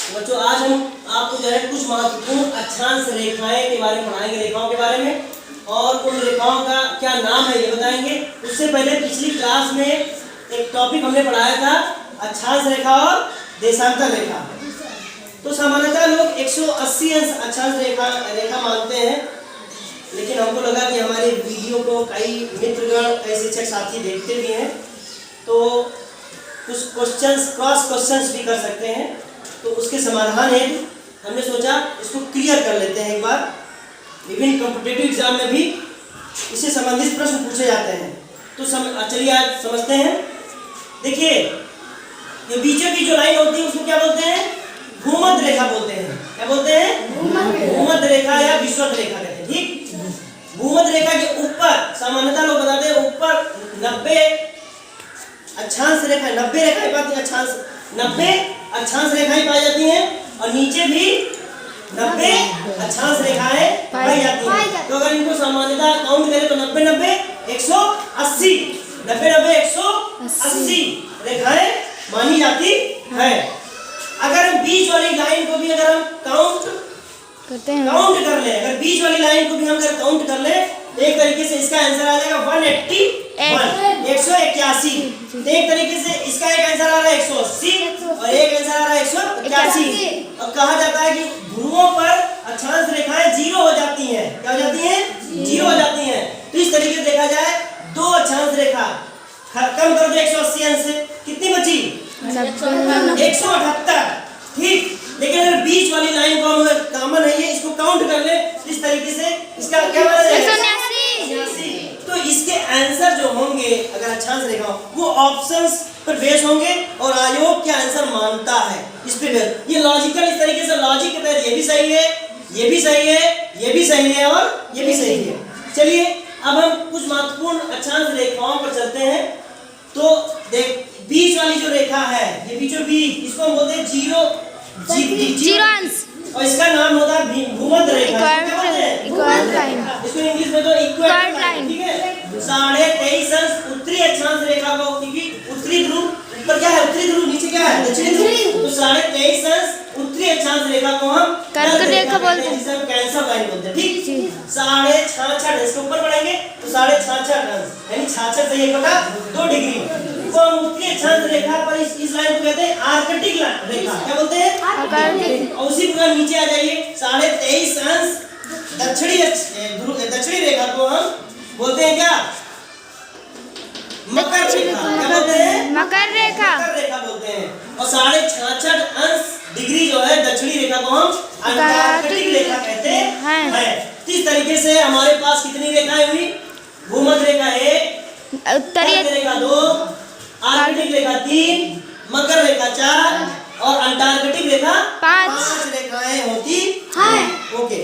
बच्चों आज हम आपको जो है कुछ महत्वपूर्ण अक्षांश रेखाएं के बारे में पढ़ाएंगे, रेखाओं के बारे में, और उन रेखाओं का क्या नाम है ये बताएंगे। उससे पहले पिछली क्लास में एक टॉपिक हमने पढ़ाया था अक्षांश रेखा और देशांतर रेखा। तो सामान्यतः लोग 180 अंश अक्षांश रेखा मानते हैं, लेकिन हमको लगा कि हमारे वीडियो को कई मित्रगण, कई शिक्षक साथी देखते भी हैं, तो कुछ क्वेश्चंस, क्रॉस क्वेश्चंस भी कर सकते हैं। तो उसके समाधान हेतु हमने सोचा इसको क्लियर कर लेते हैं एक बार। विभिन्न कॉम्पिटिटिव एग्जाम में भी इससे संबंधित प्रश्न पूछे जाते हैं। तो चलिए आज समझते हैं। देखिए, ये बीचों की जो लाइन होती है उसको क्या बोलते हैं? भूमध्य रेखा बोलते हैं। क्या बोलते हैं? भूमध्य रेखा या विषुवत रेखा कहते हैं। ठीक, भूमध्य रेखा के ऊपर सामान्यतः लोग बताते हैं ऊपर 90 अक्षांश रेखा, 90 रेखाएं पाती, अक्षांश 90 अक्षांश रेखाएं पाई जाती हैं, और नीचे भी 90 अक्षांश रेखाएं पाई जाती हैं। तो अगर इनको सामान्यतः काउंट करें तो 90 90 180, 90 90 180 रेखाएं मानी जाती है। अगर हम बीच वाली लाइन को भी अगर हम काउंट कर ले, अगर बीच वाली लाइन को भी हम अगर काउंट कर ले, एक तरीके से इसका आंसर आ जाएगा 181, 181। एक तरीके से इसका एक आंसर आ रहा है 180 और एक आंसर आ रहा है 181। अब कहा जाता है कि ध्रुवों पर अक्षांश रेखाएं 0 हो जाती हैं। क्या हो जाती हैं? 0 हो जाती हैं। तो इस तरीके से देखा जाए, दो अक्षांश रेखा कम कर दो 180 अंश से, कितनी बची? 178। ठीक, लेकिन अगर बीच वाली लाइन को हम कॉमन है ये, इसको काउंट कर ले इस तरीके से, इसका क्या बना जाएगा? 189। तो इसके आंसर जो होंगे अगर अक्षांश रेखा वो ऑप्शंस पर बेस होंगे और आयोग क्या आंसर मानता है इस पे बेस। ये लॉजिकल, इस तरीके से लॉजिक के तहत ये भी सही है, ये भी सही है, ये भी सही है और ये भी सही है। चलिए अब हम कुछ महत्वपूर्ण अक्षांश रेखाओं पर चलते हैं। तो देख, बीच वाली जो रेखा है ये बीचों बीच, इसको हम बोलते हैं जीरो अंश, और इसका नाम होता है भूमध्य रेखा। इसको इंग्लिश में तो इक्वेटर लाइन। ठीक है, 23.5 अंश उत्तरी अक्षांश रेखा को, क्योंकि उत्तरी ध्रुव ऊपर क्या है, उत्तरी ध्रुव, नीचे क्या है, दक्षिणी ध्रुव। तो 23.5 अंश उत्तरी अक्षांश रेखा को हम कर्क रेखा बोलते हैं, जिसे हम कैंसर लाइन बोलते हैं। ठीक, 66.5 इसके ऊपर पढ़ेंगे तो 66.5 अंश, यानी 66 से 1/2 डिग्री को हम उत्तरी अक्षांश रेखा पर इस लाइन को कहते हैं आर्कटिक रेखा। क्या बोलते हैं? आर्कटिक। और उसी प्रकार नीचे आ जाइए, 23.5 अंश दक्षिणी रेखा को हम बोलते हैं क्या? मकर रेखा। क्या बोलते हैं? मकर रेखा बोलते हैं। और 66.5 अंश डिग्री जो है दक्षिणी रेखा को हम अंटार्कटिक रेखा कहते हैं। इस तरीके से हमारे पास कितनी रेखाएं हुई? भूमध्य रेखा 1, उत्तरी रेखा 2, आर्कटिक रेखा 3, मकर रेखा 4 और अंटार्कटिक रेखा 5 रेखाएं होती हैं। ओके।